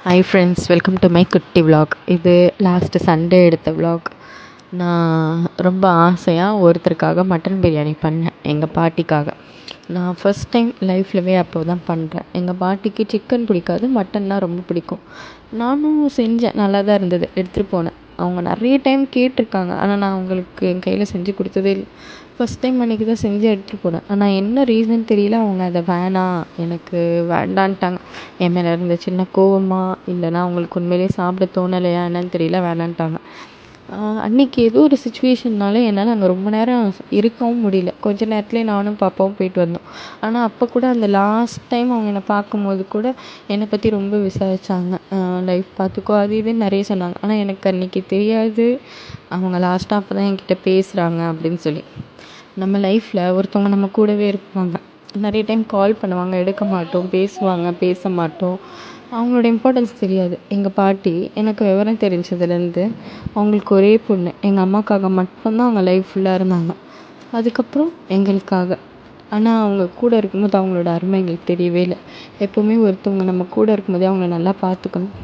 Hi friends, welcome to my குட்டி vlog. இது last Sunday எடுத்த விலாக். நான் ரொம்ப ஆசையாக ஒருத்தருக்காக மட்டன் பிரியாணி பண்ணேன், எங்கள் பாட்டிக்காக. நான் ஃபஸ்ட் டைம் லைஃப்லவே அப்போ தான் பண்ணுறேன். எங்கள் பாட்டிக்கு சிக்கன் பிடிக்காது, மட்டன்னா ரொம்ப பிடிக்கும். நானும் செஞ்சேன், நல்லா தான் இருந்தது, எடுத்துகிட்டு போனேன். அவங்க நிறைய டைம் கேட்டிருக்காங்க, ஆனால் நான் அவங்களுக்கு என் கையில் செஞ்சு கொடுத்ததே இல்லை. ஃபஸ்ட் டைம் அன்றைக்கி தான் செஞ்சு எடுத்துகிட்டு போனேன். ஆனால் என்ன ரீசன் தெரியல, அவங்க அதை வேணாம், எனக்கு வேண்டான்ட்டாங்க. என் மேலே இருந்த சின்ன கோவமா இல்லைனா அவங்களுக்கு உண்மையிலேயே சாப்பிட தோணலையா என்னன்னு தெரியல, வேணான்ட்டாங்க. அன்றைக்கி ஏதோ ஒரு சுச்சுவேஷன்னால என்னால் அங்கே ரொம்ப நேரம் இருக்கவும் முடியல. கொஞ்ச நேரத்துலேயே நானும் பாப்பாவும் போயிட்டு வந்தோம். ஆனால் அப்போ கூட அந்த லாஸ்ட் டைம் அவங்க என்னை பார்க்கும்போது கூட என்னை பற்றி ரொம்ப விசாரித்தாங்க. லைஃப் பார்த்துக்கோ அது இதுன்னு நிறைய சொன்னாங்க. ஆனால் எனக்கு அன்றைக்கி தெரியாது அவங்க லாஸ்ட்டாக அப்போ தான் என்கிட்ட பேசுகிறாங்க அப்படின்னு சொல்லி. நம்ம லைஃப்பில் ஒருத்தவங்க நம்ம கூடவே இருப்பாங்க. நிறைய டைம் கால் பண்ணுவாங்க, எடுக்க மாட்டோம், பேசுவாங்க, பேச மாட்டோம். அவங்களோட இம்பார்ட்டன்ஸ் தெரியாது. எங்கள் பாட்டி எனக்கு விவரம் தெரிஞ்சதுலேருந்து அவங்களுக்கு ஒரே பொண்ணு. எங்கள் அம்மாவுக்காக மட்டும்தான் அவங்க லைஃப் ஃபுல்லாக இருந்தாங்க. அதுக்கப்புறம் எங்களுக்காக. ஆனால் அவங்க கூட இருக்கும்போது அவங்களோட அருமை எங்களுக்கு தெரியவே இல்லை. எப்போவுமே ஒருத்தவங்க நம்ம கூட இருக்கும்போதே அவங்கள நல்லா பார்த்துக்கணும்.